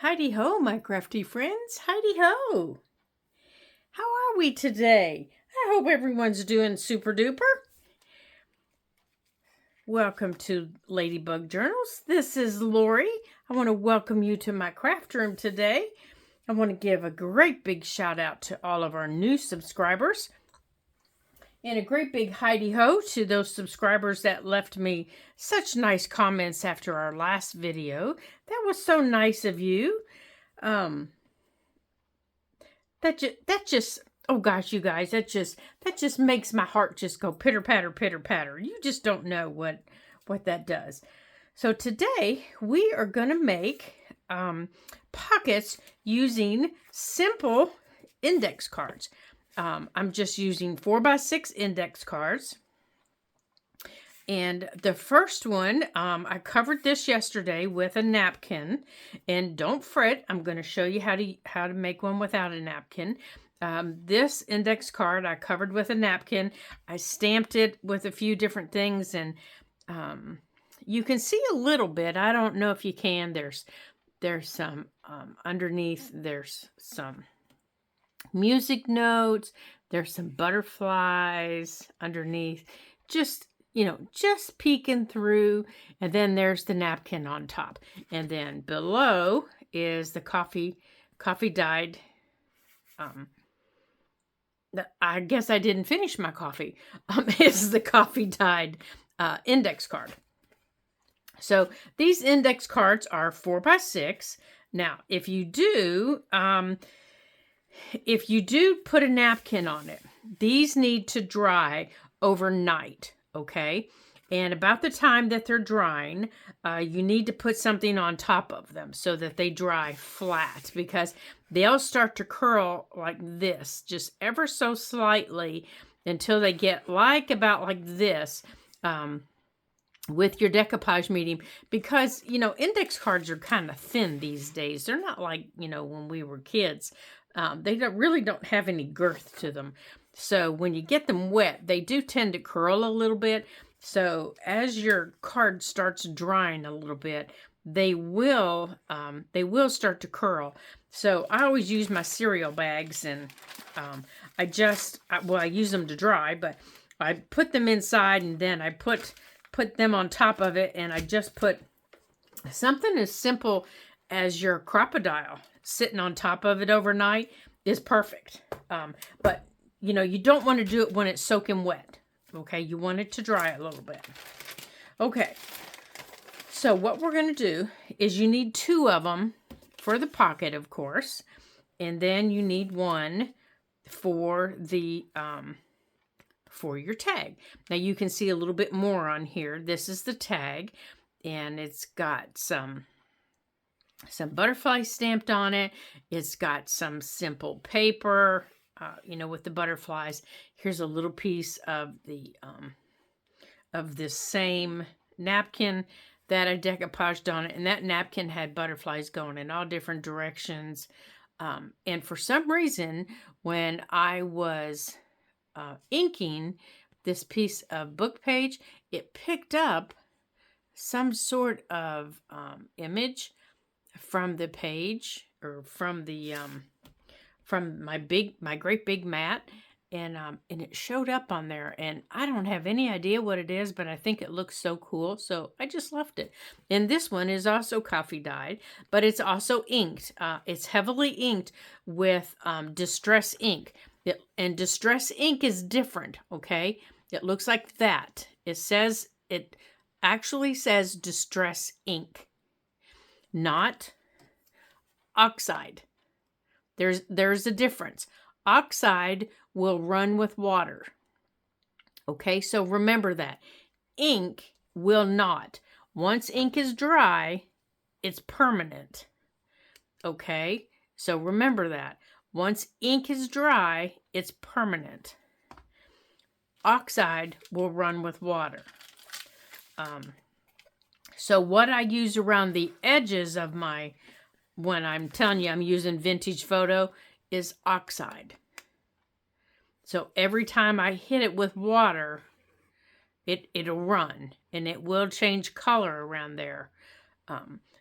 Heidi ho, my crafty friends. Heidi ho. How are we today? I hope everyone's doing super duper. Welcome to Ladybug Journals. This is Lori. I want to welcome you to my craft room today. I want to give a great big shout out to all of our new subscribers. And a great big Heidi ho to those subscribers that left me such nice comments after our last video. That was so nice of you. That just oh gosh, you guys, that just makes my heart just go pitter patter. You just don't know what that does. So today we are going to make pockets using simple index cards. I'm just using 4x6 index cards. And the first one, I covered this yesterday with a napkin. And don't fret, I'm going to show you how to make one without a napkin. This index card I covered with a napkin. I stamped it with a few different things, and you can see a little bit. I don't know if you can. There's some underneath. There's some music notes. There's some butterflies underneath. Just peeking through, and then there's the napkin on top, and then below is the coffee dyed. I guess I didn't finish my coffee. Is the coffee dyed index card. So these index cards are 4x6. Now, if you do put a napkin on it, these need to dry overnight. Okay, and about the time that they're drying, you need to put something on top of them so that they dry flat, because they'll start to curl like this, just ever so slightly, until they get about like this with your decoupage medium. Because, index cards are kind of thin these days. They're not like, when we were kids. They really don't have any girth to them. So when you get them wet, they do tend to curl a little bit. So as your card starts drying a little bit, they will start to curl. So I always use my cereal bags, and I use them to dry, but I put them inside, and then I put them on top of it, and I just put something as simple as your crocodile sitting on top of it overnight is perfect. But you don't want to do it when it's soaking wet. Okay, you want it to dry a little bit. Okay, so what we're going to do is you need 2 of them for the pocket, of course, and then you need 1 for the for your tag. Now you can see a little bit more on here. This is the tag, and it's got some butterflies stamped on it. It's got some simple paper, with the butterflies. Here's a little piece of the of this same napkin that I decoupaged on it, and that napkin had butterflies going in all different directions. And for some reason, when I was inking this piece of book page, it picked up some sort of image from the page, or from the from my great big mat, and it showed up on there, and I don't have any idea what it is, but I think it looks so cool, so I just left it. And this one is also coffee dyed, but it's also inked. It's heavily inked with Distress ink. And Distress ink is different, okay? It looks like that. It actually says Distress ink, not oxide. There's a difference. Oxide will run with water. Okay, so remember that. Ink will not. Once ink is dry, it's permanent. Okay, so remember that. Once ink is dry, it's permanent. Oxide will run with water. So what I use around the edges of when I'm telling you I'm using Vintage Photo, is oxide. So every time I hit it with water, it'll run, and it will change color around there.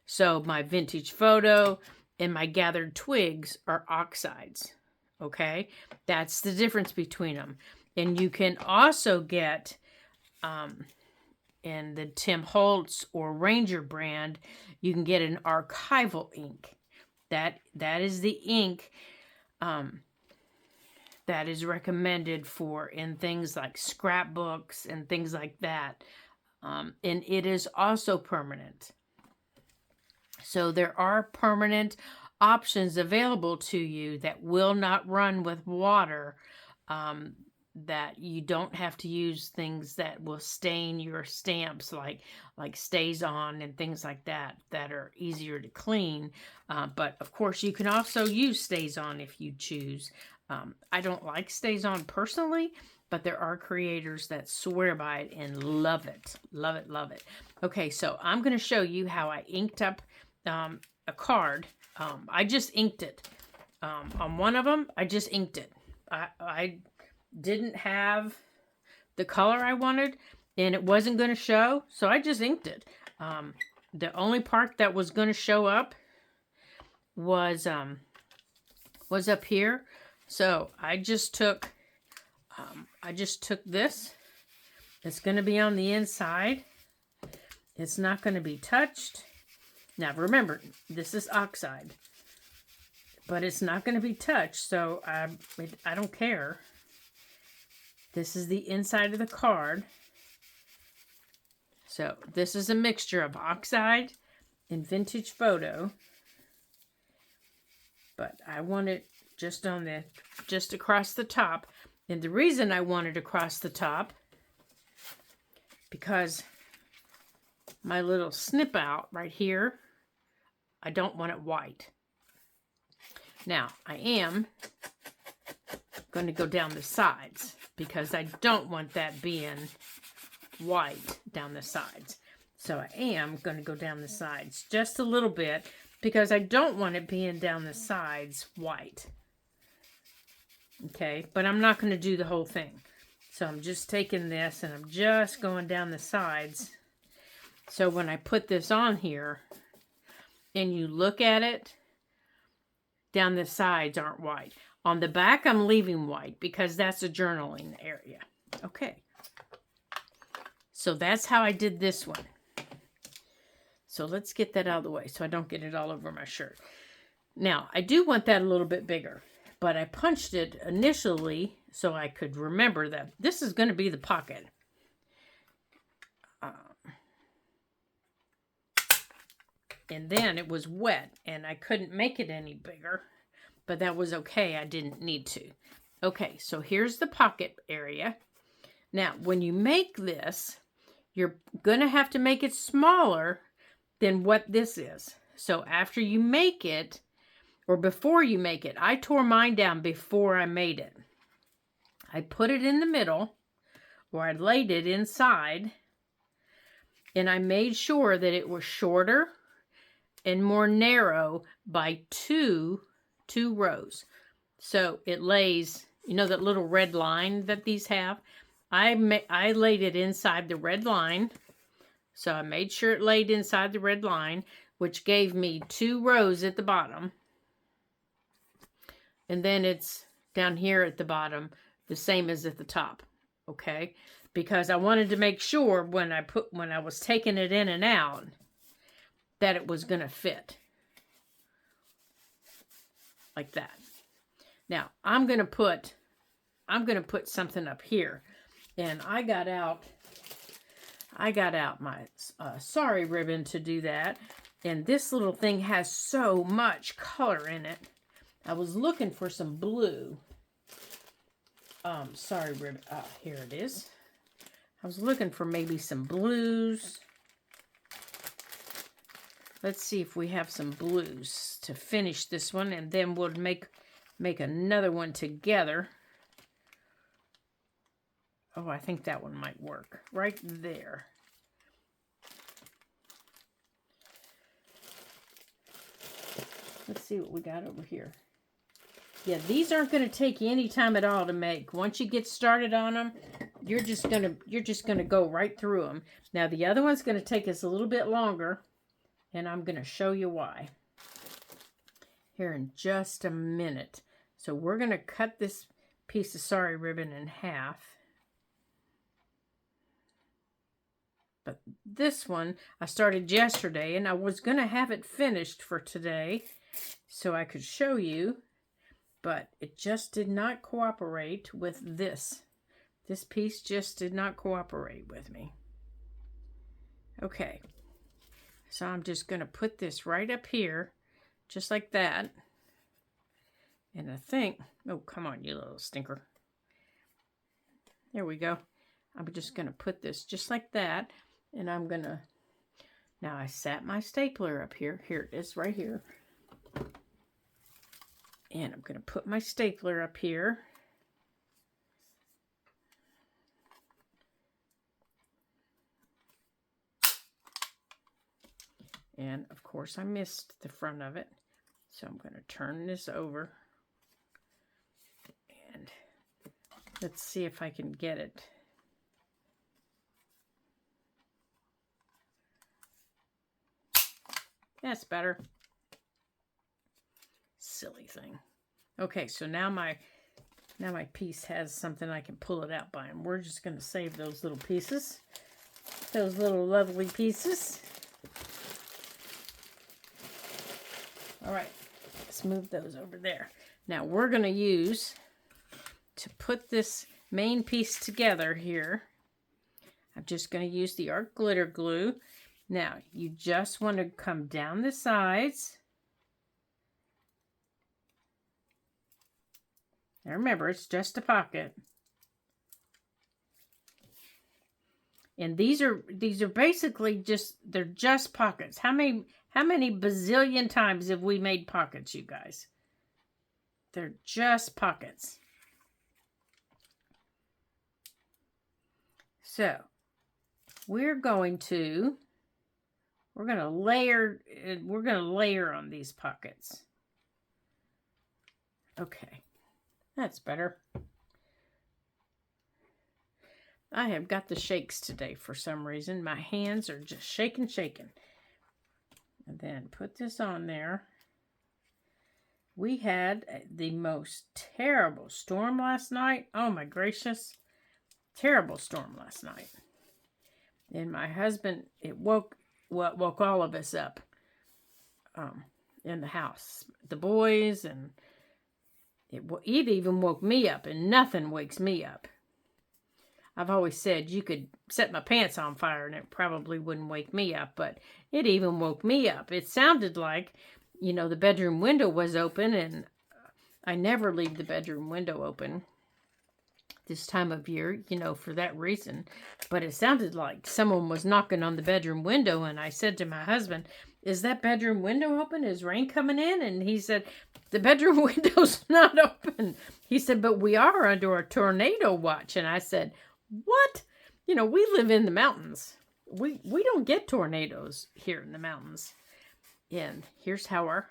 So my Vintage Photo and my gathered twigs are oxides. Okay, that's the difference between them. And you can also get in the Tim Holtz or Ranger brand, you can get an archival ink. That is the ink that is recommended for in things like scrapbooks and things like that. And it is also permanent. So there are permanent options available to you that will not run with water, that you don't have to use things that will stain your stamps, like StazOn and things like that are easier to clean. But of course you can also use StazOn if you choose. I don't like StazOn personally, but there are creators that swear by it and love it. Love it, love it. Okay, so I'm going to show you how I inked up a card. I just inked it. On one of them, I just inked it. I didn't have the color I wanted, and it wasn't going to show, so I just inked it. The only part that was going to show up was up here. So I just took this. It's going to be on the inside. It's not going to be touched. Now remember, this is oxide, but it's not going to be touched, so I don't care. This is the inside of the card. So this is a mixture of oxide and vintage photo, but I want it just across the top. And the reason I want it across the top, because my little snip out right here, I don't want it white. Now, I am going to go down the sides because I don't want that being white down the sides. So I am going to go down the sides just a little bit because I don't want it being down the sides white. Okay, but I'm not going to do the whole thing. So I'm just taking this and I'm just going down the sides. So when I put this on here and you look at it, down the sides aren't white. On the back, I'm leaving white because that's a journaling area. Okay. So that's how I did this one. So let's get that out of the way so I don't get it all over my shirt. Now, I do want that a little bit bigger, but I punched it initially so I could remember that this is going to be the pocket. And then it was wet and I couldn't make it any bigger, but that was okay. I didn't need to. Okay, so here's the pocket area. Now, when you make this, you're going to have to make it smaller than what this is. So after you make it, or before you make it, I tore mine down before I made it. I put it in the middle, or I laid it inside, and I made sure that it was shorter and more narrow by two rows. So it lays, you know that little red line that these have? I laid it inside the red line. So I made sure it laid inside the red line, which gave me 2 rows at the bottom. And then it's down here at the bottom, the same as at the top. Okay? Because I wanted to make sure when I was taking it in and out that it was going to fit. Like that. Now, I'm going to put something up here. And I got out my Sorry ribbon to do that. And this little thing has so much color in it. I was looking for some blue. Sorry ribbon. Here it is. I was looking for maybe some blues. Let's see if we have some blues to finish this one, and then we'll make another one together. Oh, I think that one might work. Right there. Let's see what we got over here. Yeah, these aren't going to take you any time at all to make. Once you get started on them, you're just gonna go right through them. Now the other one's going to take us a little bit longer, and I'm going to show you why. here in just a minute. So we're going to cut this piece of sari ribbon in half. But this one I started yesterday, and I was going to have it finished for today so I could show you, but it just did not cooperate with this. This piece just did not cooperate with me. Okay, so I'm just going to put this right up here, just like that. And I think, oh, come on, you little stinker. There we go. I'm just going to put this just like that. And I'm going to, now I sat my stapler up here. Here it is right here. And I'm going to put my stapler up here. And of course I missed the front of it. So I'm going to turn this over. And let's see if I can get it. That's better. Silly thing. Okay, so now my piece has something I can pull it out by, and we're just going to save those little pieces. Those little lovely pieces. All right, let's move those over there. Now we're going to use, to put this main piece together here, I'm just going to use the Art Glitter Glue. Now, you just want to come down the sides. Now remember, it's just a pocket. And these are basically just, they're just pockets. How many bazillion times have we made pockets, you guys? They're just pockets. So, we're going to layer on these pockets. Okay, that's better. I have got the shakes today for some reason. My hands are just shaking. And then put this on there. We had the most terrible storm last night. Oh my gracious. Terrible storm last night. And my husband, it woke all of us up in the house. The boys, and it even woke me up, and nothing wakes me up. I've always said you could set my pants on fire and it probably wouldn't wake me up, but it even woke me up. It sounded like, you know, the bedroom window was open, and I never leave the bedroom window open this time of year, you know, for that reason. But it sounded like someone was knocking on the bedroom window, and I said to my husband, "Is that bedroom window open? Is rain coming in?" And he said, "The bedroom window's not open." He said, "But we are under a tornado watch." And I said, "What? You know, we live in the mountains. We don't get tornadoes here in the mountains." And here's how our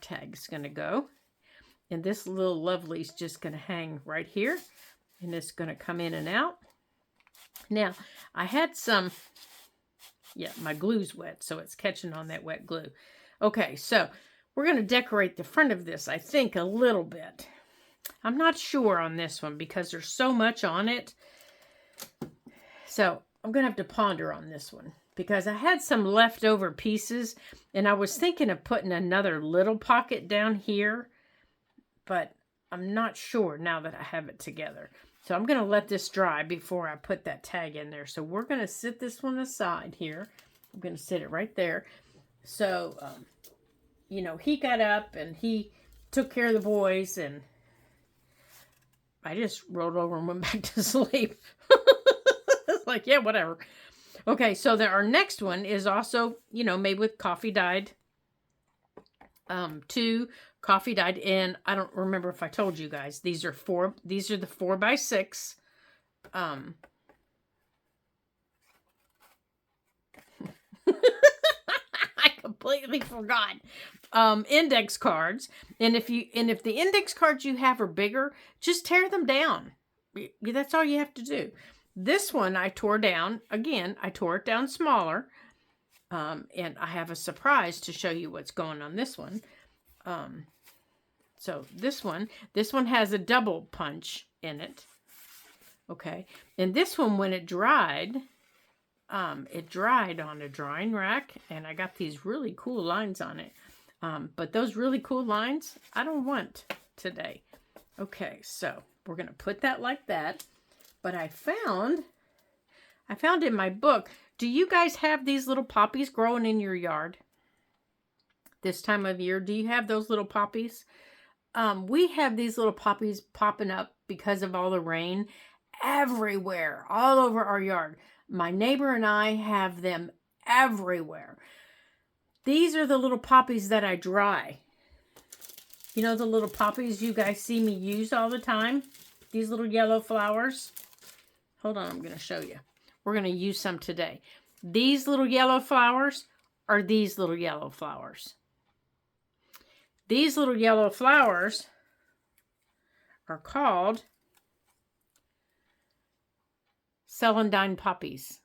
tag's going to go. And this little lovely's just going to hang right here. And it's going to come in and out. Now, I had some, my glue's wet, so it's catching on that wet glue. Okay, so we're going to decorate the front of this, I think, a little bit. I'm not sure on this one because there's so much on it. So I'm going to have to ponder on this one, because I had some leftover pieces, and I was thinking of putting another little pocket down here, but I'm not sure now that I have it together. So I'm going to let this dry before I put that tag in there. So we're going to sit this one aside here. I'm going to sit it right there. So, you know, he got up and he took care of the boys, and I just rolled over and went back to sleep. It's like, yeah, whatever. Okay, so our next one is also, you know, made with coffee dyed. 2 coffee dyed, and I don't remember if I told you guys, these are the 4x6. I completely forgot. Index cards. And if the index cards you have are bigger, just tear them down. That's all you have to do. This one I tore down. Again, I tore it down smaller. And I have a surprise to show you what's going on this one. So this one has a double punch in it. Okay. And this one, when it dried on a drying rack, and I got these really cool lines on it. But those really cool lines, I don't want today. Okay, so we're going to put that like that. But I found in my book, do you guys have these little poppies growing in your yard? This time of year, do you have those little poppies? We have these little poppies popping up because of all the rain everywhere, all over our yard. My neighbor and I have them everywhere. These are the little poppies that I dry. You know the little poppies you guys see me use all the time? These little yellow flowers. Hold on, I'm going to show you. We're going to use some today. These little yellow flowers are these little yellow flowers. These little yellow flowers are called celandine poppies.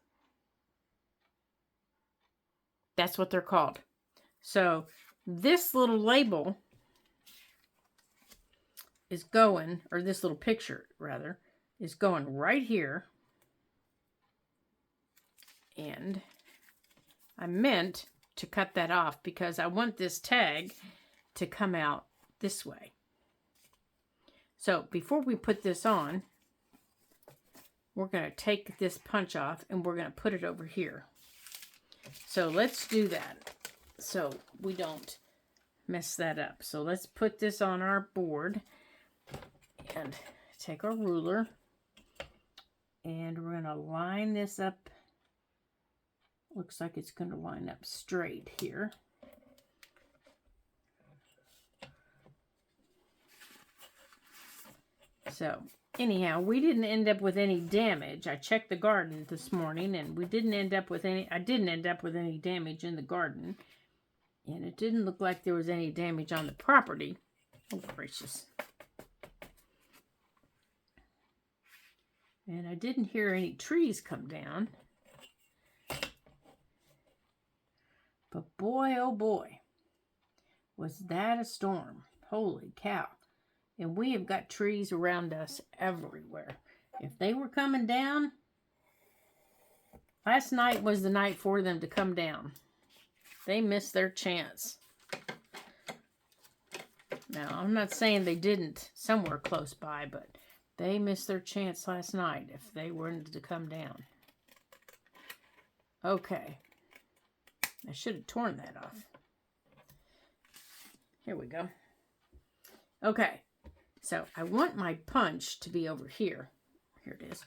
That's what they're called. So this little label is going, or this little picture rather, is going right here. And I meant to cut that off because I want this tag to come out this way. So before we put this on, we're going to take this punch off and we're going to put it over here. So let's do that so we don't mess that up. So let's put this on our board and take our ruler and we're going to line this up. Looks like it's going to line up straight here. So anyhow, we didn't end up with any damage. I checked the garden this morning and we didn't end up with any, I didn't end up with any damage in the garden. And it didn't look like there was any damage on the property. Oh, gracious. And I didn't hear any trees come down. But boy, oh boy, was that a storm. Holy cow. And we have got trees around us everywhere. If they were coming down, last night was the night for them to come down. They missed their chance. Now, I'm not saying they didn't somewhere close by, but they missed their chance last night if they wanted to come down. Okay. I should have torn that off. Here we go. Okay. So I want my punch to be over here. Here it is.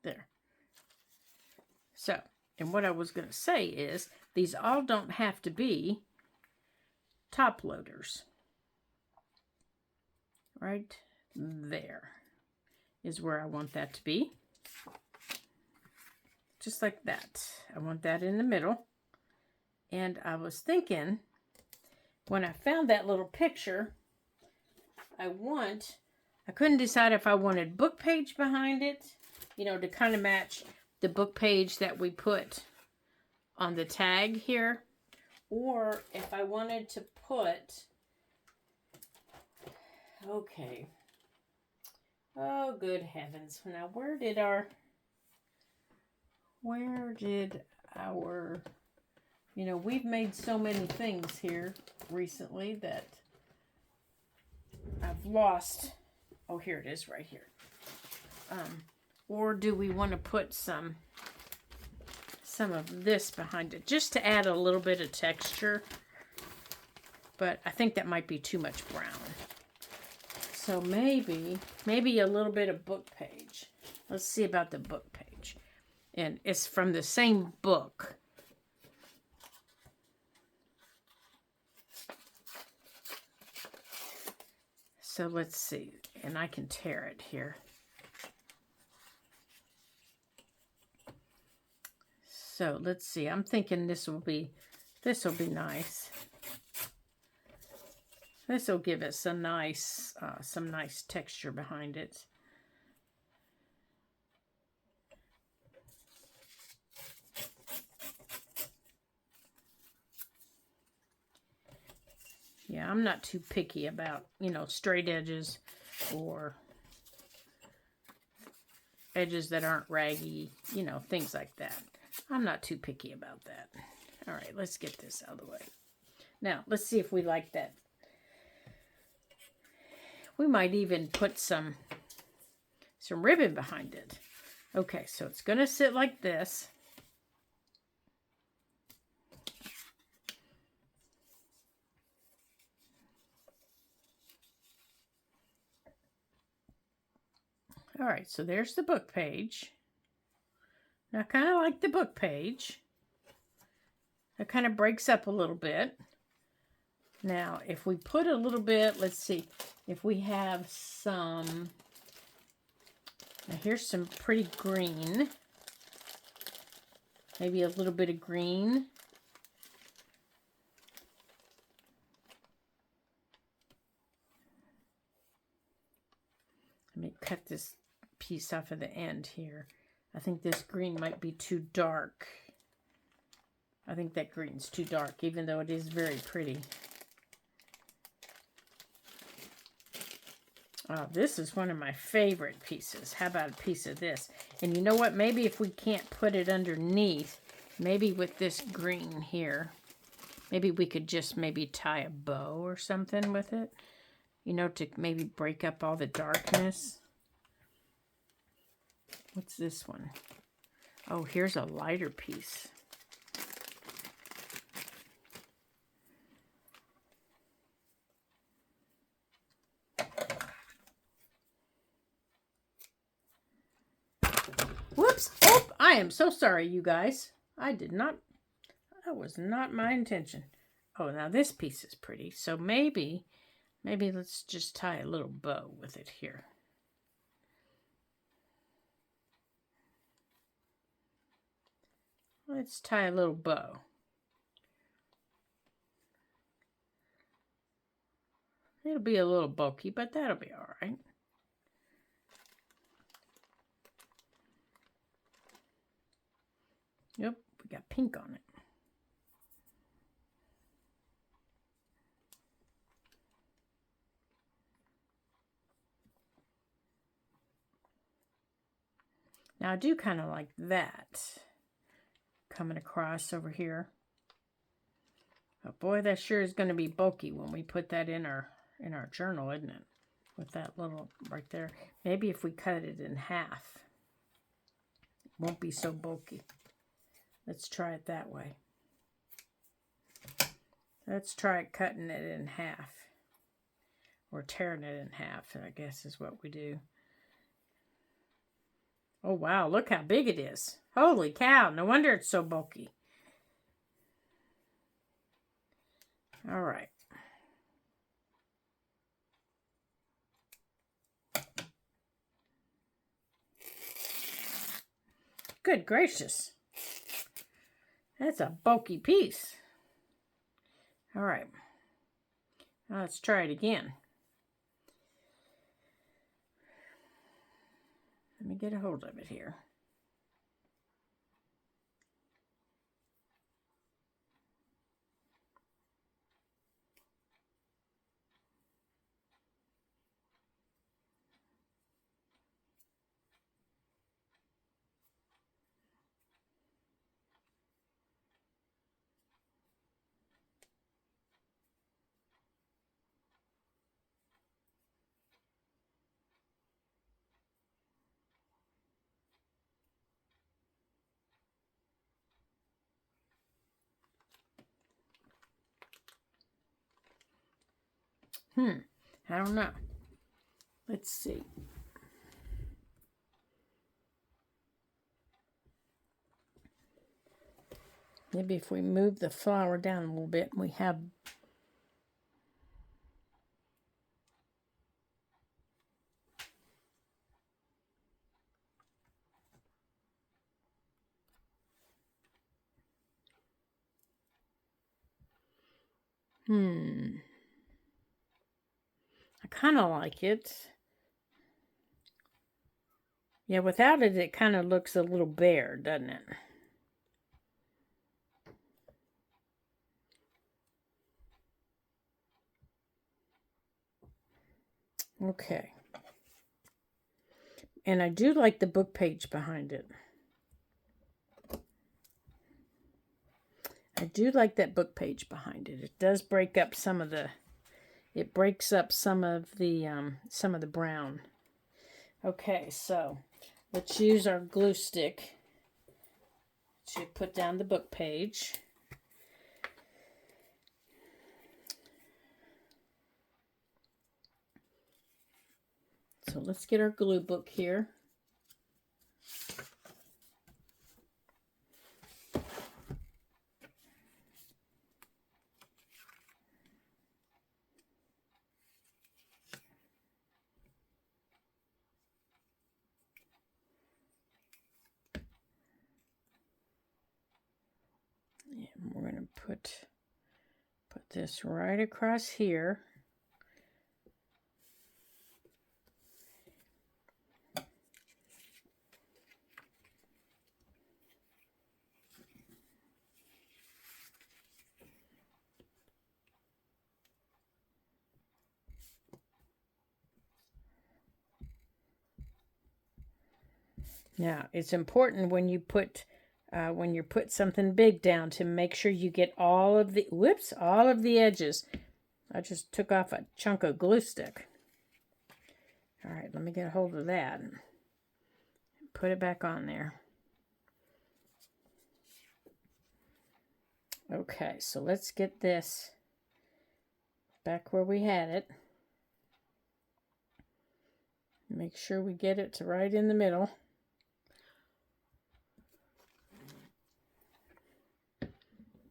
There. So, and what I was going to say is, these all don't have to be top loaders. Right there is where I want that to be. Just like that. I want that in the middle. And I was thinking, when I found that little picture, I couldn't decide if I wanted book page behind it, you know, to kind of match the book page that we put on the tag here, or if I wanted to put, okay, oh good heavens, now where did our, you know, we've made so many things here recently that I've lost, oh here it is right here. Or do we want to put some of this behind it, just to add a little bit of texture? But I think that might be too much brown. So maybe a little bit of book page. Let's see about the book page. And it's from the same book. So let's see. And I can tear it here. So let's see. I'm thinking this will be nice. This will give us some nice texture behind it. Yeah, I'm not too picky about, you know, straight edges or edges that aren't raggy, you know, things like that. I'm not too picky about that. All right, let's get this out of the way. Now, let's see if we like that. We might even put some ribbon behind it. Okay, so it's going to sit like this. All right, so there's the book page. Now, I kind of like the book page. It kind of breaks up a little bit. Now, if we put a little bit, let's see, if we have some, now here's some pretty green. Maybe a little bit of green. Let me cut this piece off of the end here. I think this green might be too dark. I think that green's too dark, even though it is very pretty. Oh, this is one of my favorite pieces. How about a piece of this? And you know what? Maybe if we can't put it underneath, maybe with this green here, maybe we could just maybe tie a bow or something with it. You know, to maybe break up all the darkness. What's this one? Oh, here's a lighter piece. Whoops! Oh, I am so sorry, you guys. That was not my intention. Oh, now this piece is pretty. So maybe let's just tie a little bow with it here. Let's tie a little bow. It'll be a little bulky, but that'll be all right. Yep, we got pink on it. Now I do kind of like that coming across over here. But boy, that sure is going to be bulky when we put that in our journal, isn't it? With that little right there. Maybe if we cut it in half, it won't be so bulky. Let's try it that way. Let's try cutting it in half. Or tearing it in half, I guess is what we do. Oh, wow. Look how big it is. Holy cow. No wonder it's so bulky. All right. Good gracious. That's a bulky piece. All right. Now let's try it again. Let me get a hold of it here. I don't know. Let's see. Maybe if we move the flower down a little bit, we have... I kind of like it. Yeah, without it, it kind of looks a little bare, doesn't it? Okay. And I do like the book page behind it. I do like that book page behind it. It does break up some of the, it breaks up some of the brown. Okay, so let's use our glue stick to put down the book page. So let's get our glue book here. And we're going to put this right across here. Now, it's important when you put something big down to make sure you get all of the, all of the edges. I just took off a chunk of glue stick. All right, let me get a hold of that and put it back on there. Okay, so let's get this back where we had it. Make sure we get it to right in the middle.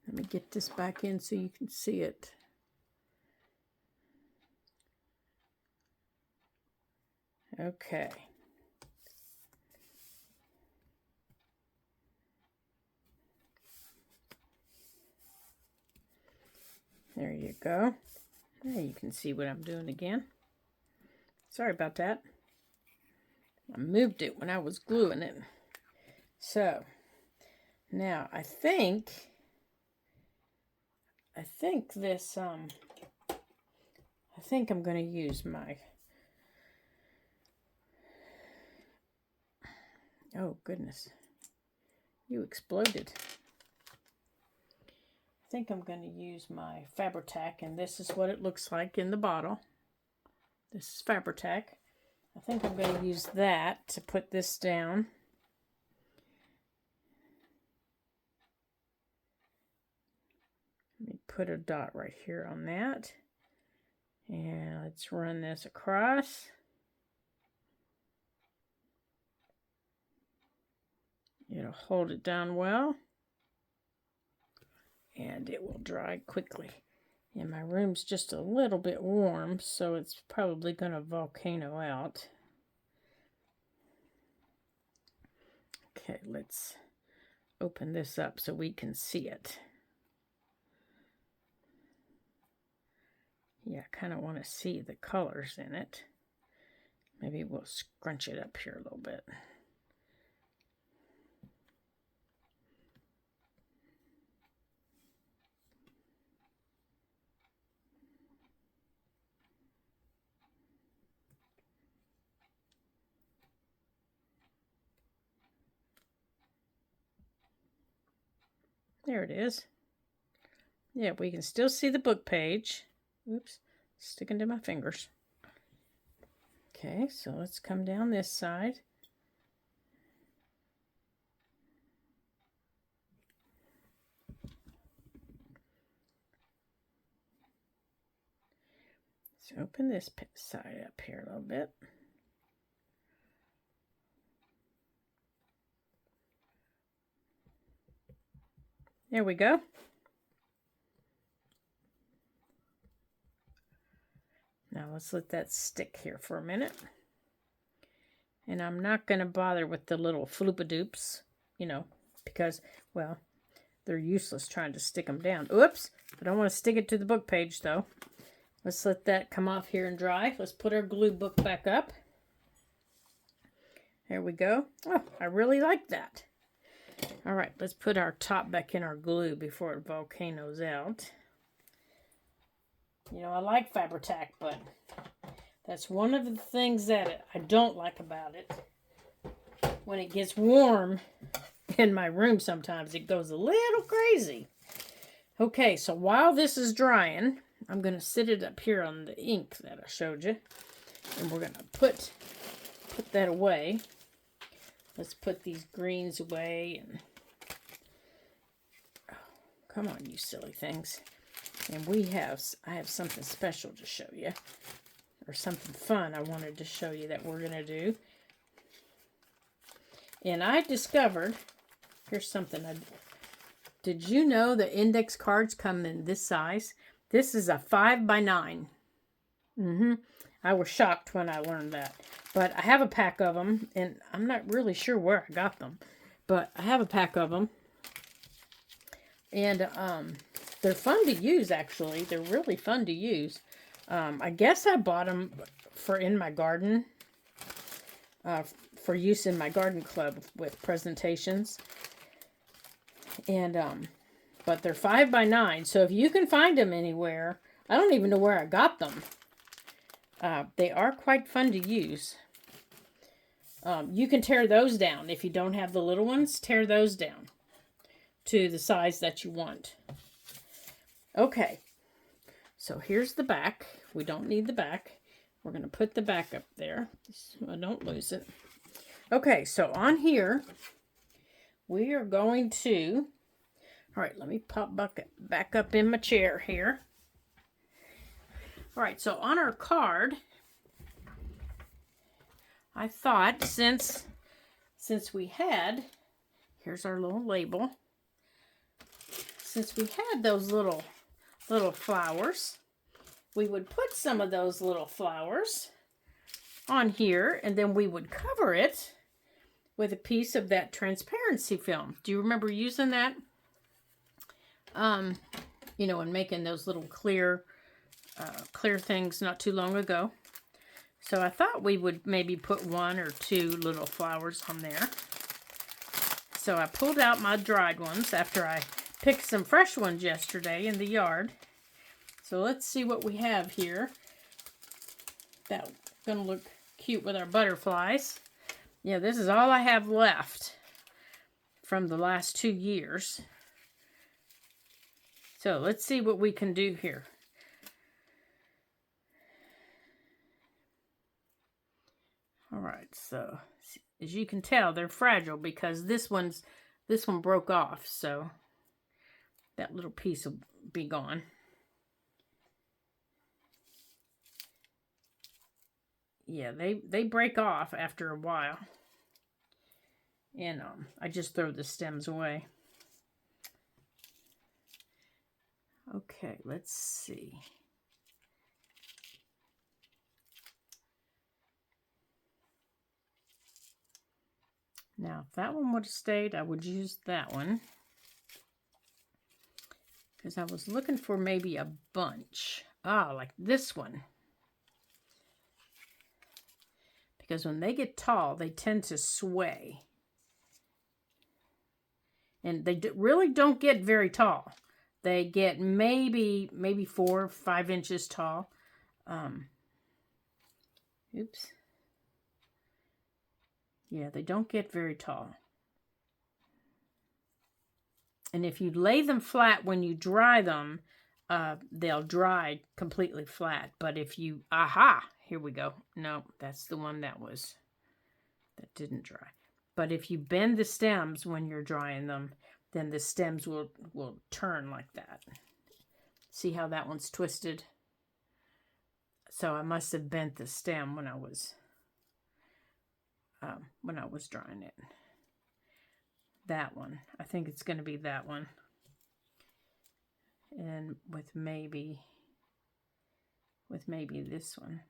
Let me get this back in so you can see it. Okay. There you go. There you can see what I'm doing again. Sorry about that. I moved it when I was gluing it. So, now I think this, I think I'm going to use my, oh goodness, you exploded. I think I'm going to use my Fabri-Tac, and this is what it looks like in the bottle. This is Fabri-Tac. I think I'm going to use that to put this down. Let me put a dot right here on that. And let's run this across. It'll hold it down well. And it will dry quickly. And my room's just a little bit warm, so it's probably going to volcano out. Okay, let's open this up so we can see it. Yeah, I kind of want to see the colors in it. Maybe we'll scrunch it up here a little bit. There it is. Yeah, we can still see the book page. Oops, sticking to my fingers. Okay, so let's come down this side. Let's open this side up here a little bit. There we go. Now let's let that stick here for a minute. And I'm not going to bother with the little floopadoops, you know, because, well, they're useless trying to stick them down. Oops, I don't want to stick it to the book page, though. Let's let that come off here and dry. Let's put our glue book back up. There we go. Oh, I really like that. All right, let's put our top back in our glue before it volcanoes out. You know, I like Fabri-Tac, but That's one of the things that I don't like about it. When it gets warm in my room sometimes, it goes a little crazy. Okay, so while this is drying, I'm going to sit it up here on the ink that I showed you. And we're going to put that away. Let's put these greens away. And oh, come on, you silly things. And I have something special to show you. Or something fun I wanted to show you that we're going to do. And I discovered, here's something. Did you know the index cards come in this size? This is a 5x9. I was shocked when I learned that. But I have a pack of them, and I'm not really sure where I got them. But I have a pack of them. And they're fun to use, actually. They're really fun to use. I guess I bought them for in my garden, for use in my garden club with presentations. And, but they're 5x9, so if you can find them anywhere, I don't even know where I got them. They are quite fun to use. You can tear those down. If you don't have the little ones, tear those down to the size that you want. Okay, so here's the back. We don't need the back. We're going to put the back up there so I don't lose it. Okay, so on here, we are going to, all right, let me pop back up in my chair here. All right, so on our card, I thought since we had, here's our little label, since we had those little flowers, we would put some of those little flowers on here, and then we would cover it with a piece of that transparency film. Do you remember using that? You know, and making those little clear things not too long ago. So I thought we would maybe put 1 or 2 little flowers on there. So I pulled out my dried ones after I picked some fresh ones yesterday in the yard. So let's see what we have here. That's gonna look cute with our butterflies. Yeah, this is all I have left from the last 2 years. So let's see what we can do here. All right, so as you can tell, they're fragile because this one broke off, so that little piece will be gone. Yeah, they break off after a while. And I just throw the stems away. Okay, let's see. Now, if that one would have stayed, I would use that one. Because I was looking for maybe a bunch. Like this one. Because when they get tall, they tend to sway. And they really don't get very tall. They get maybe 4 or 5 inches tall. Oops. Yeah, they don't get very tall. And if you lay them flat when you dry them, they'll dry completely flat. But if you, here we go. No, that's the one that didn't dry. But if you bend the stems when you're drying them, then the stems will turn like that. See how that one's twisted? So I must have bent the stem when I was drying it. That one. I think it's going to be that one. And with maybe this one.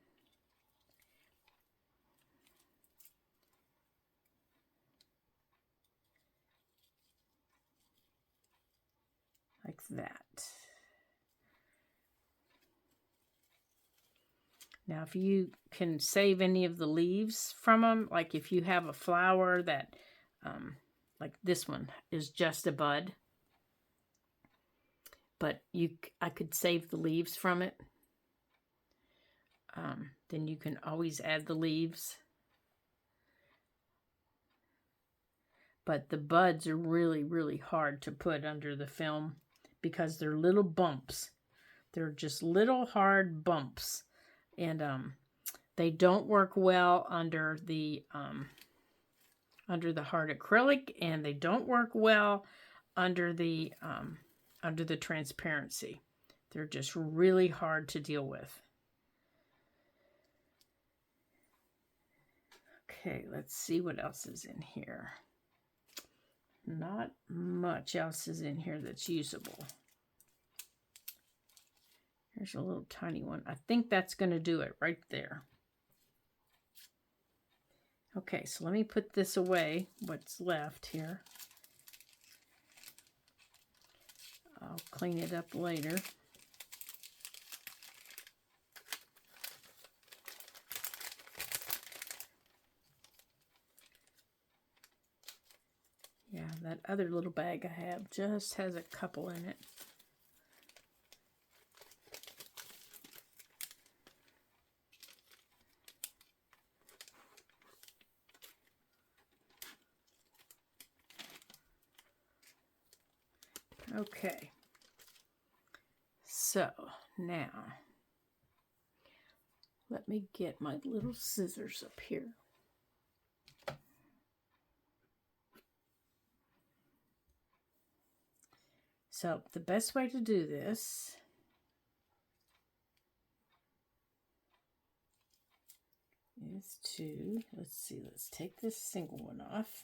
Like that. Now, if you can save any of the leaves from them, like if you have a flower that, like this one is just a bud, but I could save the leaves from it. then you can always add the leaves. But the buds are really, really hard to put under the film because they're little bumps. They're just little hard bumps. And they don't work well under the hard acrylic, and they don't work well under the transparency. They're just really hard to deal with. Okay, let's see what else is in here. Not much else is in here that's usable. Here's a little tiny one. I think that's going to do it right there. Okay, so let me put this away, what's left here. I'll clean it up later. Yeah, that other little bag I have just has a couple in it. Okay, so now let me get my little scissors up here. So the best way to do this is to, let's take this single one off.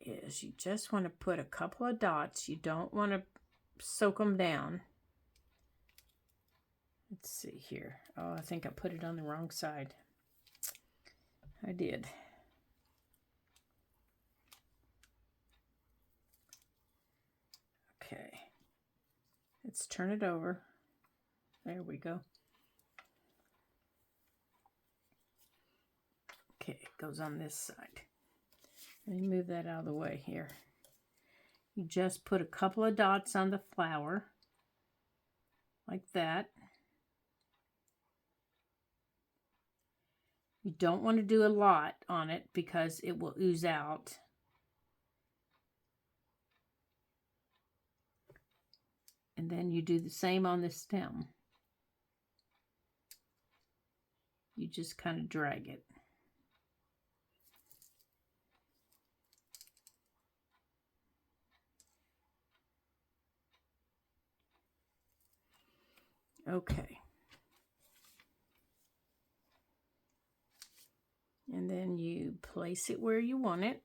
Is you just want to put a couple of dots. You don't want to soak them down. Let's see here. Oh, I think I put it on the wrong side. I did. Okay. Let's turn it over. There we go. Okay, it goes on this side. Let me move that out of the way here. You just put a couple of dots on the flower, like that. You don't want to do a lot on it because it will ooze out. And then you do the same on the stem. You just kind of drag it. Okay. And then you place it where you want it.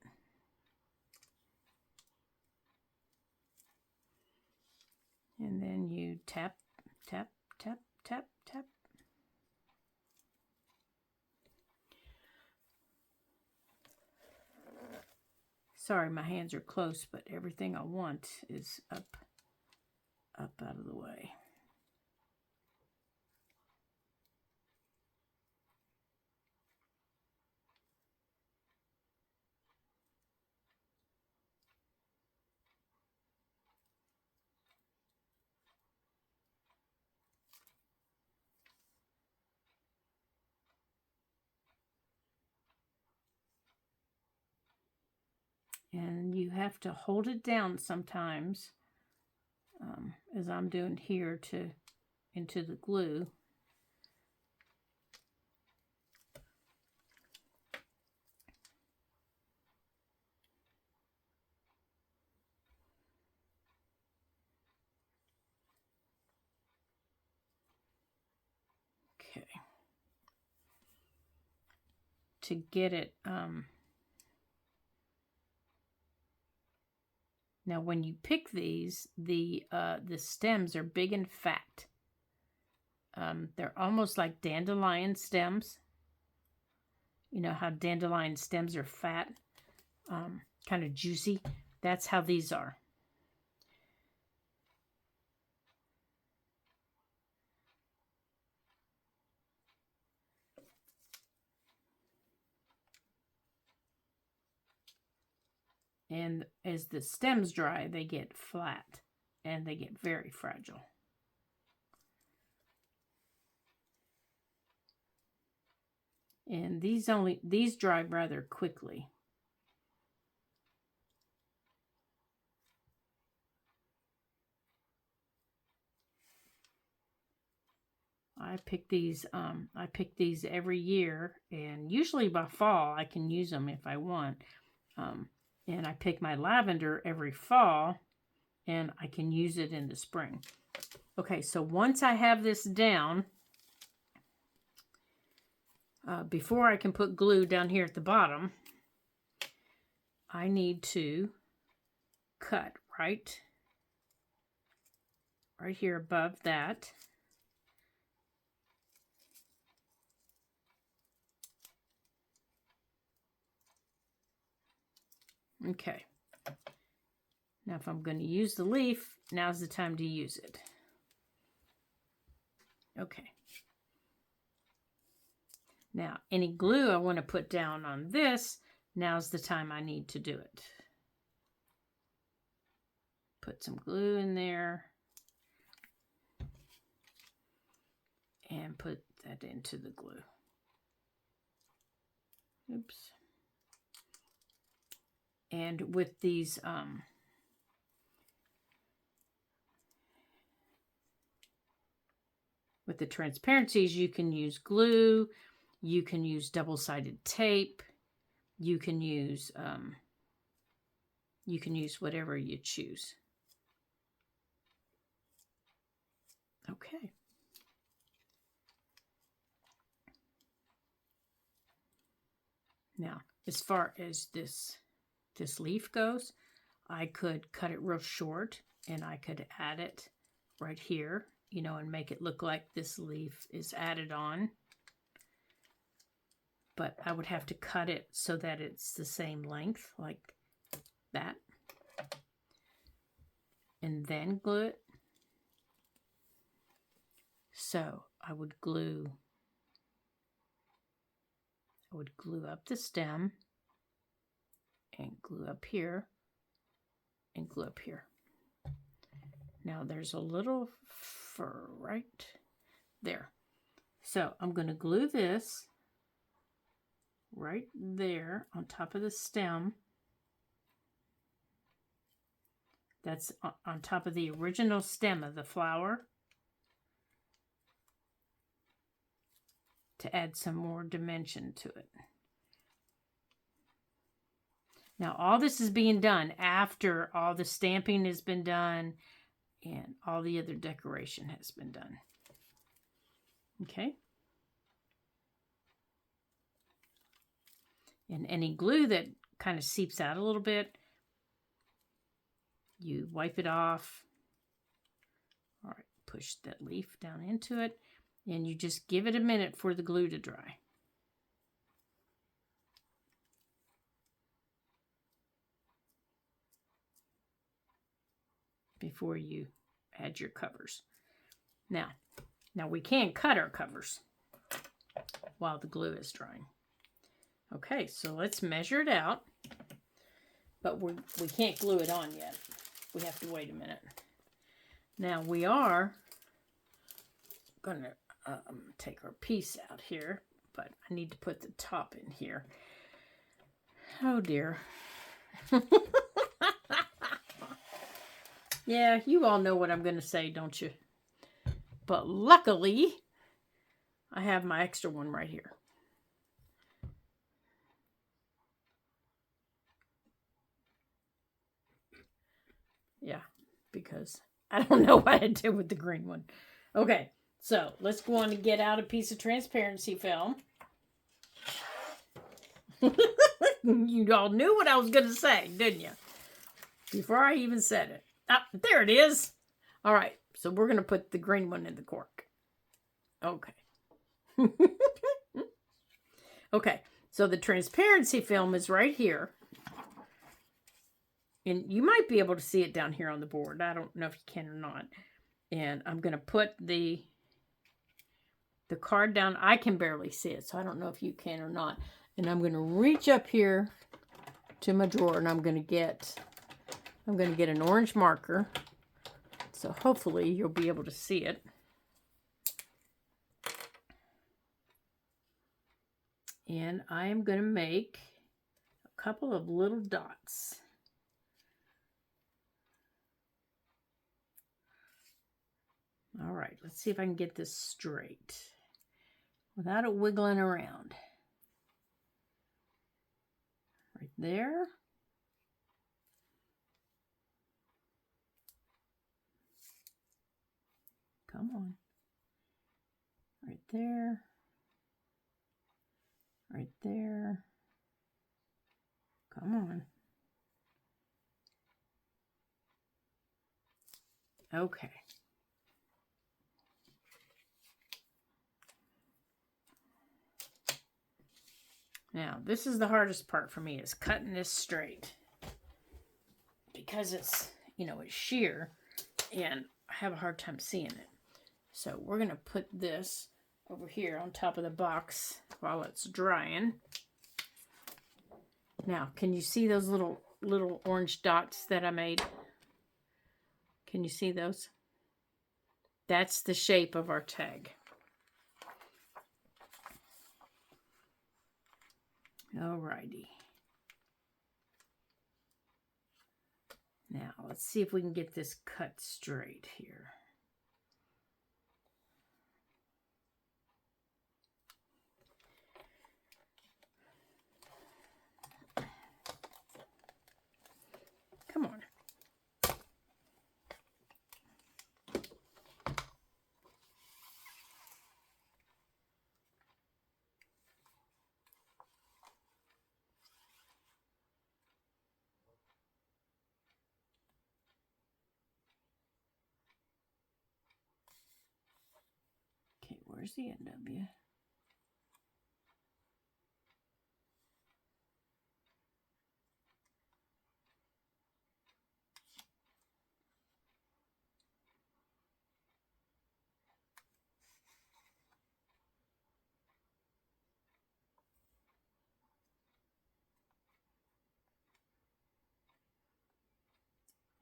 And then you tap, tap, tap, tap, tap. Sorry, my hands are close, but everything I want is up out of the way. And you have to hold it down sometimes, as I'm doing here, into the glue. Okay. To get it, now when you pick these, the stems are big and fat. They're almost like dandelion stems. You know how dandelion stems are fat, kind of juicy? That's how these are. And as the stems dry, they get flat and they get very fragile. And these dry rather quickly. I pick these every year, and usually by fall I can use them if I want. And I pick my lavender every fall, and I can use it in the spring. Okay, so once I have this down, before I can put glue down here at the bottom, I need to cut right here above that. Okay. Now if I'm going to use the leaf, now's the time to use it. Okay. Now, any glue I want to put down on this, now's the time I need to do it. Put some glue in there. And put that into the glue. Oops. And with these, with the transparencies, you can use glue, you can use double-sided tape, you can use whatever you choose. Okay. Now, as far as this leaf goes, I could cut it real short and I could add it right here, you know, and make it look like this leaf is added on. But I would have to cut it so that it's the same length, like that. And then glue it. So I would glue up the stem and glue up here and glue up here. Now there's a little fur right there. So I'm going to glue this right there on top of the stem. That's on top of the original stem of the flower, to add some more dimension to it. Now all this is being done after all the stamping has been done and all the other decoration has been done. Okay. And any glue that kind of seeps out a little bit, you wipe it off. All right, push that leaf down into it, and you just give it a minute for the glue to dry. Before you add your covers. Now we can cut our covers while the glue is drying. Okay, so let's measure it out, but we can't glue it on yet. We have to wait a minute. Now we are going to take our piece out here, but I need to put the top in here. Oh dear. Yeah, you all know what I'm going to say, don't you? But luckily, I have my extra one right here. Yeah, because I don't know what I did with the green one. Okay, so let's go on and get out a piece of transparency film. You all knew what I was going to say, didn't you? Before I even said it. Ah, there it is. All right, so we're going to put the green one in the cork. Okay. Okay, so the transparency film is right here. And you might be able to see it down here on the board. I don't know if you can or not. And I'm going to put the card down. I can barely see it, so I don't know if you can or not. And I'm going to reach up here to my drawer, and I'm going to get an orange marker. So hopefully you'll be able to see it. And I am going to make a couple of little dots. All right, let's see if I can get this straight without it wiggling around. Right there. Come on. Right there. Right there. Come on. Okay. Now, this is the hardest part for me, is cutting this straight. Because it's, you know, it's sheer, and I have a hard time seeing it. So we're going to put this over here on top of the box while it's drying. Now, can you see those little orange dots that I made? Can you see those? That's the shape of our tag. Alrighty. Now, let's see if we can get this cut straight here. Come on. Okay, where's the NW?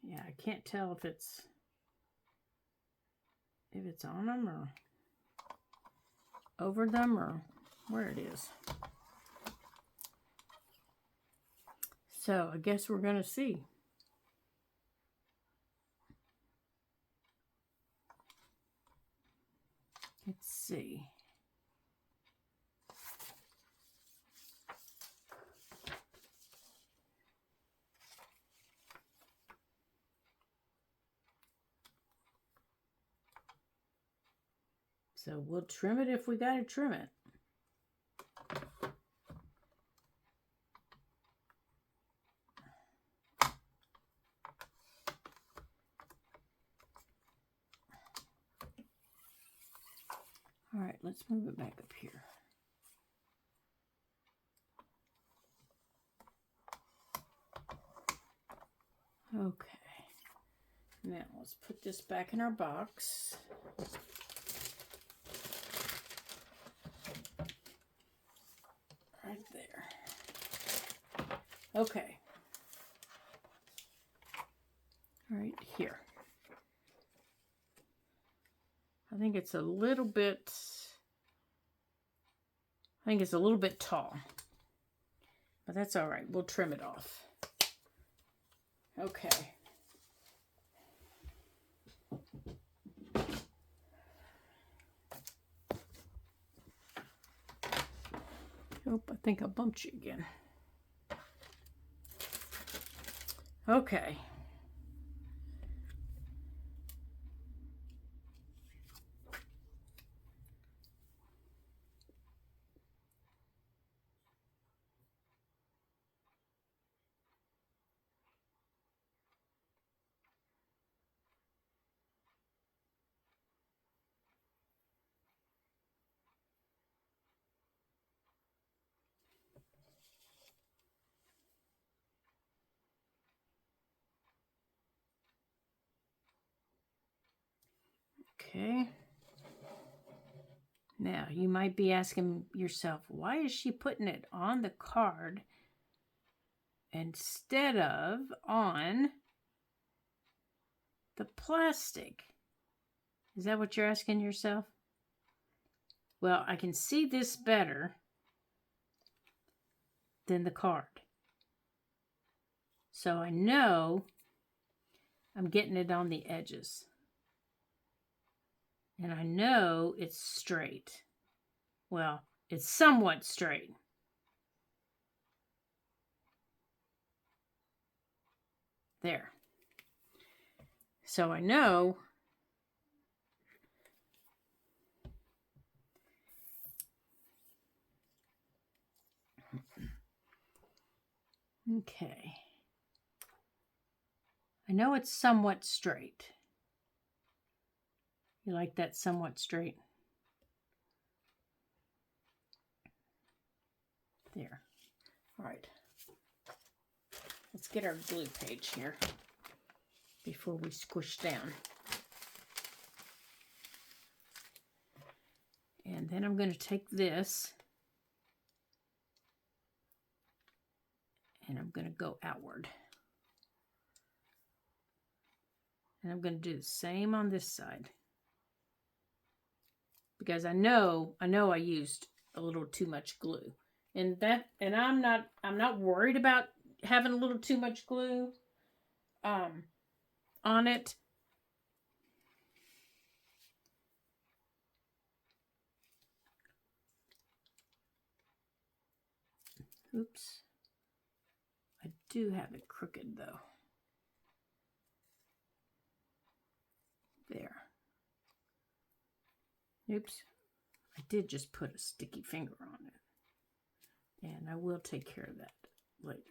Yeah, I can't tell if it's on them or over them or where it is. So I guess we're going to see. Let's see. So we'll trim it if we got to trim it. All right, let's move it back up here. Okay. Now let's put this back in our box. Right there. Okay. Right here. I think it's a little bit tall. But that's all right. We'll trim it off. Okay. Oh, I think I bumped you again. Okay. Okay. Now, you might be asking yourself, why is she putting it on the card instead of on the plastic? Is that what you're asking yourself? Well, I can see this better than the card. So I know I'm getting it on the edges. And I know it's straight. Well, it's somewhat straight. There. So I know okay. I know it's somewhat straight. You like that somewhat straight? There. All right. Let's get our glue page here before we squish down. And then I'm going to take this and I'm going to go outward. And I'm going to do the same on this side. Because I know I used a little too much glue. And I'm not worried about having a little too much glue on it. Oops. I do have it crooked though. There. Oops. I did just put a sticky finger on it. And I will take care of that later.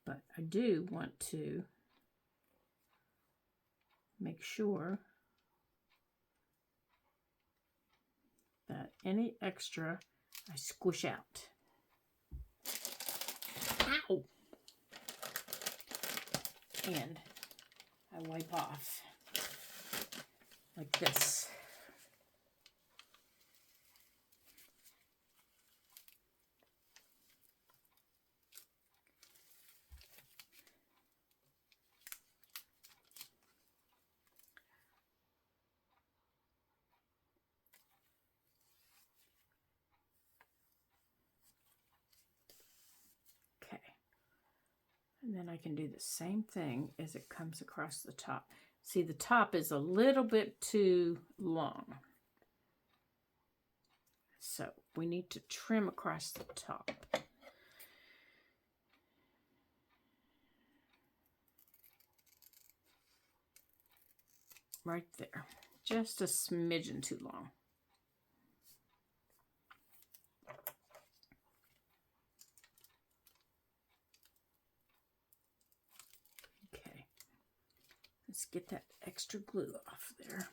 But I do want to make sure that any extra I squish out. Ow! And I wipe off like this. And then I can do the same thing as it comes across the top. See, the top is a little bit too long. So we need to trim across the top. Right there. Just a smidgen too long. Let's get that extra glue off there.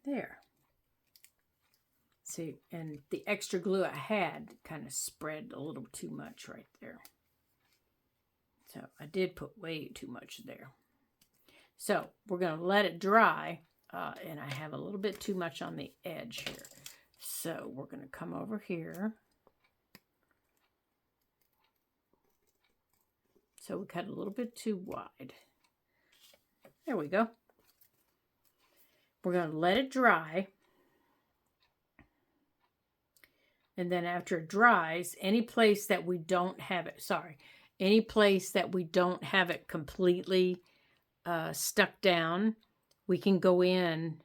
There. See, and the extra glue I had kind of spread a little too much right there. So I did put way too much there. So we're going to let it dry, and I have a little bit too much on the edge here. So we're going to come over here. So we cut a little bit too wide. There we go. We're going to let it dry. And then after it dries, any place that we don't have it, any place that we don't have it completely stuck down, we can go in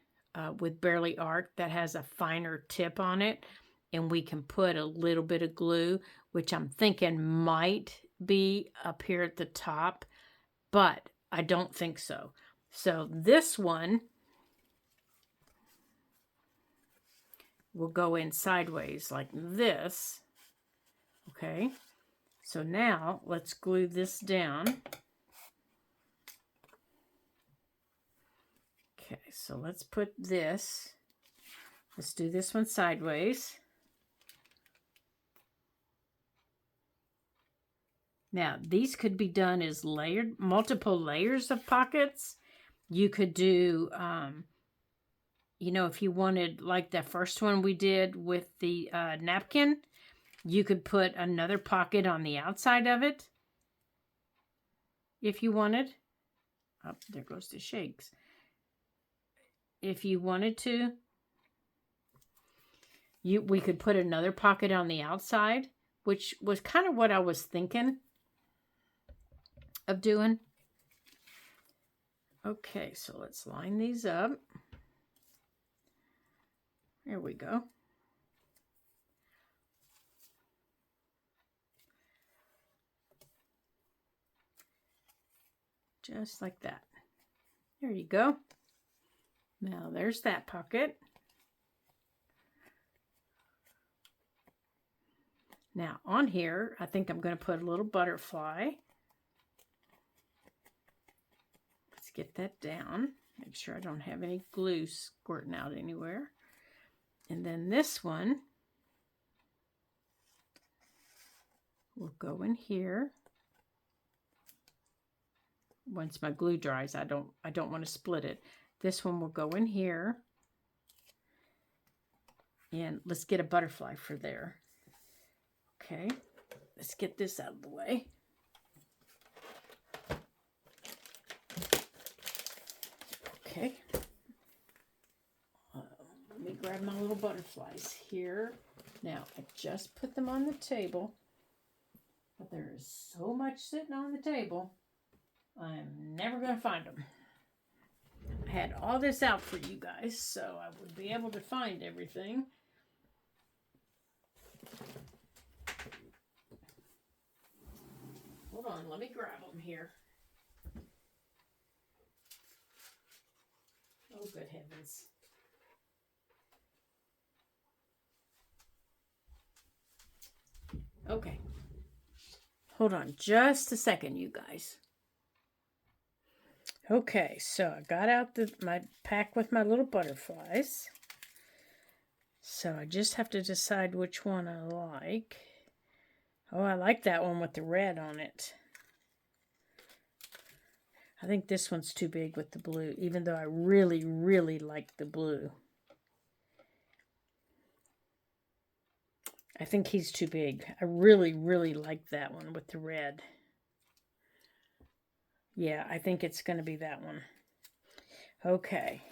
with Bearly Art that has a finer tip on it, and we can put a little bit of glue, which I'm thinking might be up here at the top, but I don't think so. So this one will go in sideways like this. Okay, so now let's glue this down. Okay, so let's put this, let's do this one sideways. Now, these could be done as layered, multiple layers of pockets. You could do, you know, if you wanted, like the first one we did with the napkin, You could put another pocket on the outside of it if you wanted. Oh, there goes the shakes. If you wanted to, we could put another pocket on the outside, which was kind of what I was thinking of doing. Okay, so let's line these up. There we go. Just like that. There you go. Now there's that pocket. Now on here, I think I'm going to put a little butterfly. Let's get that down. Make sure I don't have any glue squirting out anywhere. And then this one will go in here. Once my glue dries, I don't want to split it. This one will go in here. And let's get a butterfly for there. Okay, let's get this out of the way. Okay. Let me grab my little butterflies here. Now, I just put them on the table. But there is so much sitting on the table. I'm never going to find them. I had all this out for you guys, so I would be able to find everything. Hold on, let me grab them here. Oh, good heavens. Okay. Hold on just a second, you guys. Okay, so I got out my pack with my little butterflies. So I just have to decide which one I like. Oh, I like that one with the red on it. I think this one's too big with the blue, even though I really, really like the blue. I think he's too big. I really, really like that one with the red. Yeah, I think it's going to be that one. Okay.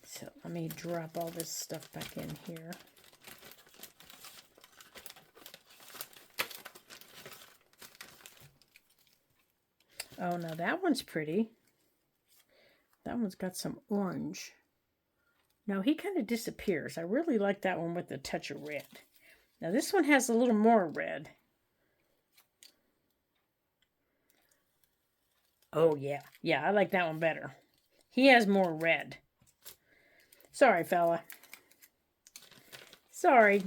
So let me drop all this stuff back in here. Oh, now that one's pretty. That one's got some orange. No, he kind of disappears. I really like that one with a touch of red. Now this one has a little more red. Oh, yeah. Yeah, I like that one better. He has more red. Sorry, fella. Sorry.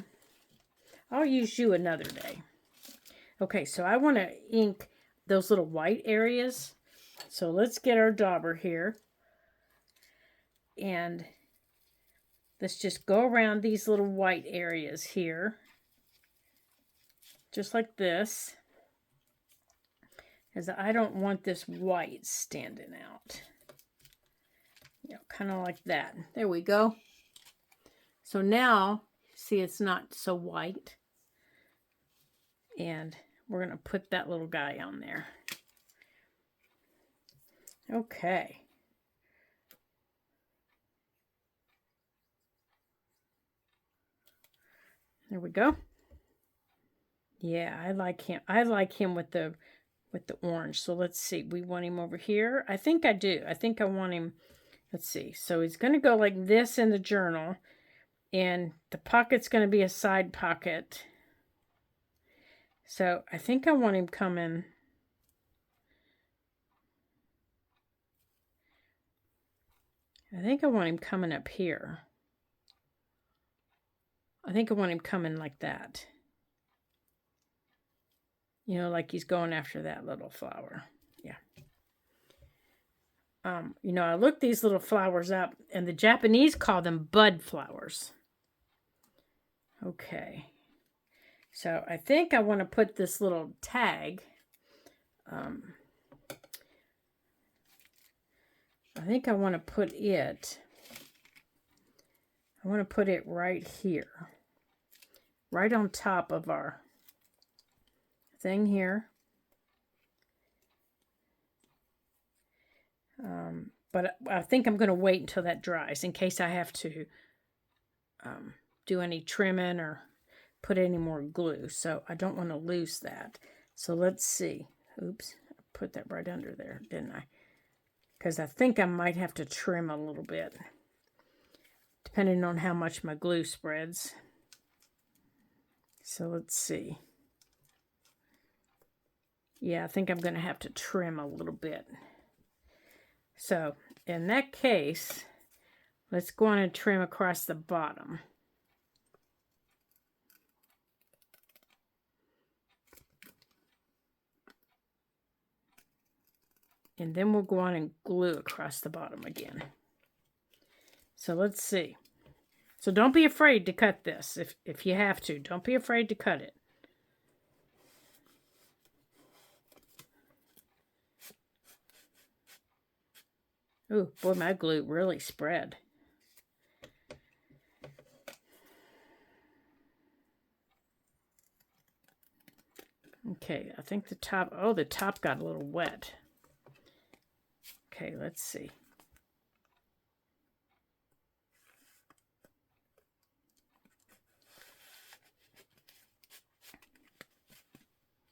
I'll use you another day. Okay, so I want to ink those little white areas. So let's get our dauber here. And let's just go around these little white areas here. Just like this. As I don't want this white standing out. You know, kind of like that. There we go. So now, see, it's not so white. And we're going to put that little guy on there. Okay. There we go. Yeah, I like him. I like him with the orange. So let's see. We want him over here. I think I do. I think I want him. Let's see. So he's going to go like this in the journal. And the pocket's going to be a side pocket. So I think I want him coming. I think I want him coming up here. I think I want him coming like that. You know, like he's going after that little flower. Yeah. You know, I looked these little flowers up, and the Japanese call them bud flowers. Okay. So I think I want to put this little tag. I think I want to put it. I want to put it right here. right on top of our thing here. But I think I'm going to wait until that dries in case I have to do any trimming or put any more glue. So I don't want to lose that. So let's see. Oops, I put that right under there, didn't I? Because I think I might have to trim a little bit, depending on how much my glue spreads. So let's see. Yeah, I think I'm going to have to trim a little bit. So in that case, let's go on and trim across the bottom. And then we'll go on and glue across the bottom again. So let's see. So don't be afraid to cut this if you have to. Don't be afraid to cut it. Ooh, boy, my glue really spread. Okay, I think the top got a little wet. Okay, let's see.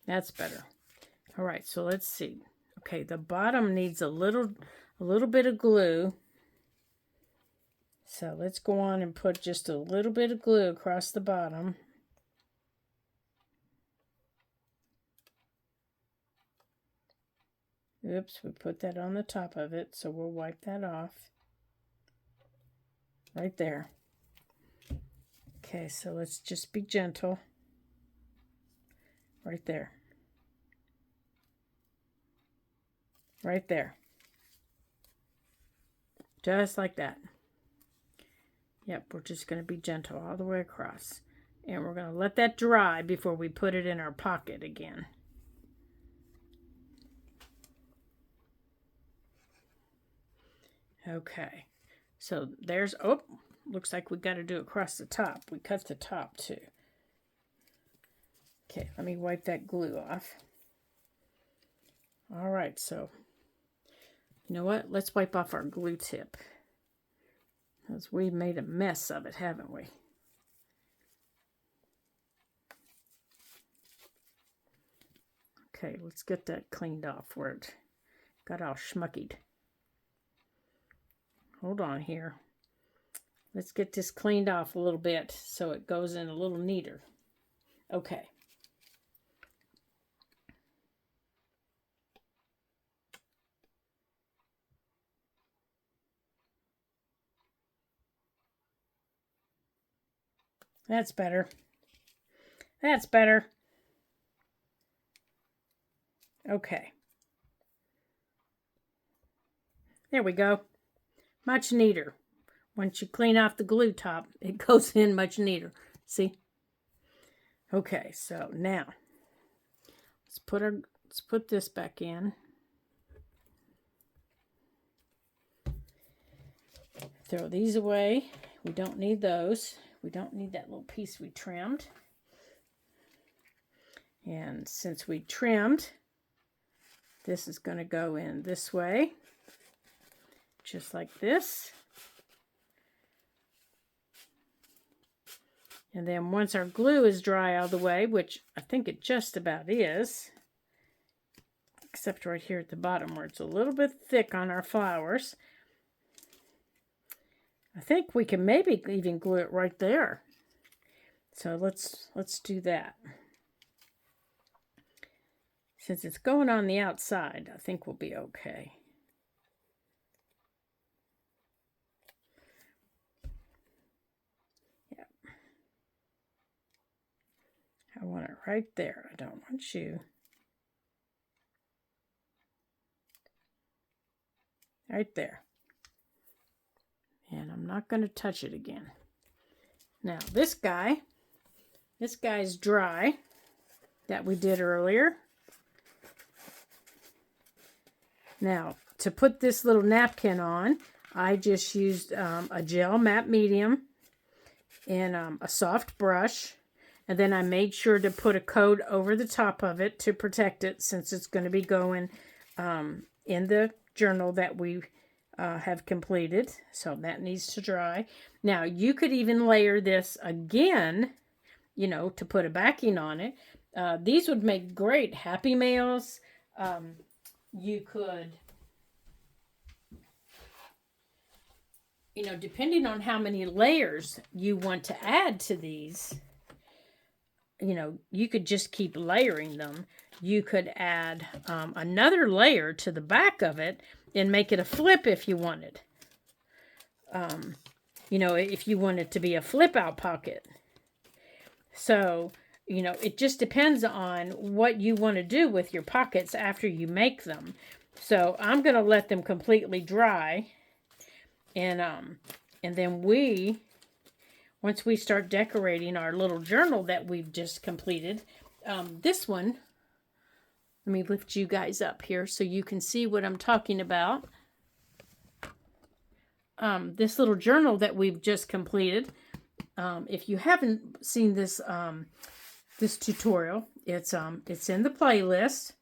That's better. All right, so let's see. Okay, the bottom needs a little bit of glue. So let's go on and put just a little bit of glue across the bottom. Oops, we put that on the top of it, so we'll wipe that off. Right there. Okay, so let's just be gentle. Right there. Right there. Just like that. Yep, we're just going to be gentle all the way across. And we're going to let that dry before we put it in our pocket again. Okay, so there's, oh, looks like we got to do it across the top. We cut the top too. Okay, let me wipe that glue off. All right, so you know what? Let's wipe off our glue tip, because we've made a mess of it, haven't we? Okay, let's get that cleaned off where it got all schmuckied. Hold on here. Let's get this cleaned off a little bit so it goes in a little neater. Okay. That's better. That's better. Okay. There we go. Much neater. Once you clean off the glue top, it goes in much neater. See? Okay, so now let's put this back in. Throw these away. We don't need those. We don't need that little piece we trimmed. And since we trimmed, this is going to go in this way, just like this. And then once our glue is dry all the way, which I think it just about is, except right here at the bottom where it's a little bit thick on our flowers, I think we can maybe even glue it right there. So let's do that. Since it's going on the outside, I think we'll be okay. Yeah. I want it right there. I don't want you. Right there. And I'm not going to touch it again. Now this guy's dry that we did earlier. Now, to put this little napkin on, I just used a gel matte medium and a soft brush. And then I made sure to put a coat over the top of it to protect it, since it's going to be going in the journal that we have completed. So that needs to dry. Now, you could even layer this again, you know, to put a backing on it. These would make great Happy Mails. You could, you know, depending on how many layers you want to add to these, you know, you could just keep layering them. You could add another layer to the back of it and make it a flip if you wanted. You know, if you want it to be a flip out pocket. So, you know, it just depends on what you want to do with your pockets after you make them. So I'm going to let them completely dry. And then once we start decorating our little journal that we've just completed, this one, let me lift you guys up here so you can see what I'm talking about. This little journal that we've just completed, if you haven't seen this this tutorial, it's in the playlist.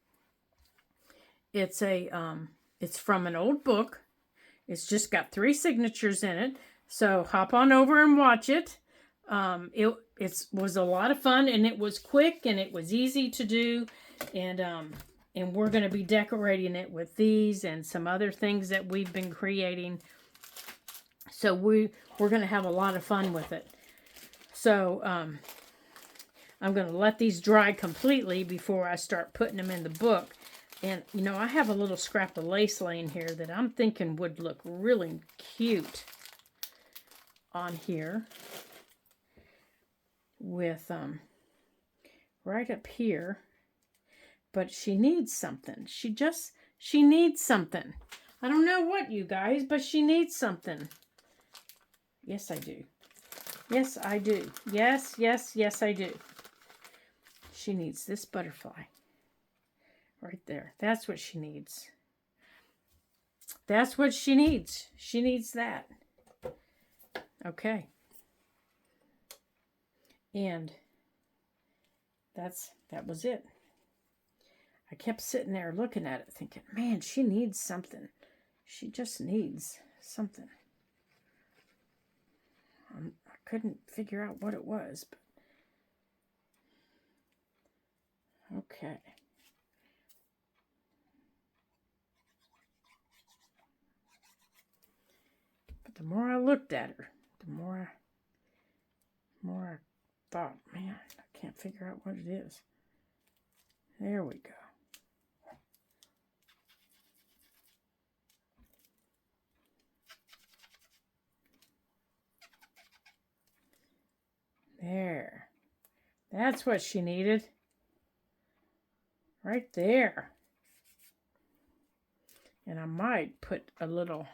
It's from an old book. It's just got 3 signatures in it. So hop on over and watch it. It was a lot of fun, and it was quick, and it was easy to do. And we're going to be decorating it with these and some other things that we've been creating. So we're going to have a lot of fun with it. So I'm going to let these dry completely before I start putting them in the book. And, you know, I have a little scrap of lace laying here that I'm thinking would look really cute on here with right up here. But she needs something. She needs something. I don't know what, you guys, but she needs something. Yes, I do. Yes, I do. Yes, yes, yes, I do. She needs this butterfly. Right there. That's what she needs. That's what she needs. She needs that. Okay. And that was it. I kept sitting there looking at it thinking, man, she needs something. She just needs something. I couldn't figure out what it was. But okay. But the more I looked at her, the more I thought, man, I can't figure out what it is. There we go. There. That's what she needed. Right there. And I might put a little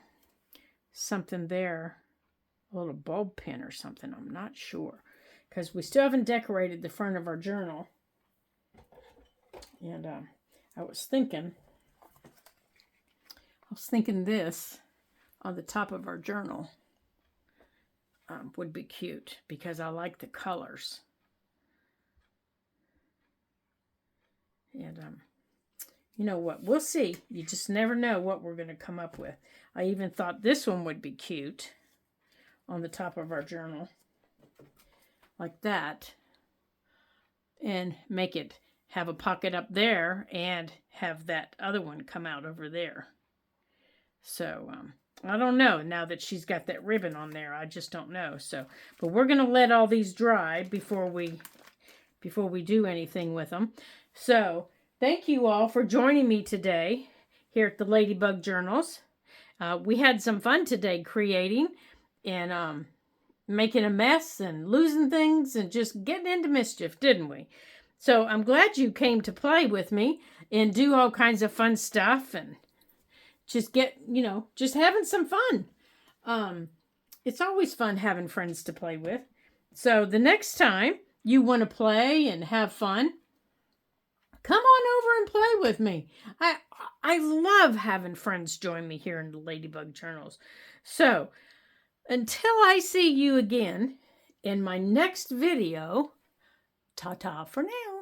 something there, a little bulb pin or something. I'm not sure, because we still haven't decorated the front of our journal. And I was thinking this on the top of our journal would be cute, because I like the colors. And you know what? We'll see. You just never know what we're going to come up with. I even thought this one would be cute on the top of our journal. Like that. And make it have a pocket up there and have that other one come out over there. So, I don't know now that she's got that ribbon on there. I just don't know. So, but we're going to let all these dry before we do anything with them. So, thank you all for joining me today here at the Ladybug Journals. We had some fun today creating and making a mess and losing things and just getting into mischief, didn't we? So I'm glad you came to play with me and do all kinds of fun stuff and just just having some fun. It's always fun having friends to play with. So the next time you want to play and have fun, come on over and play with me. I love having friends join me here in the Ladybug Journals. So, until I see you again in my next video, Ta-ta for now.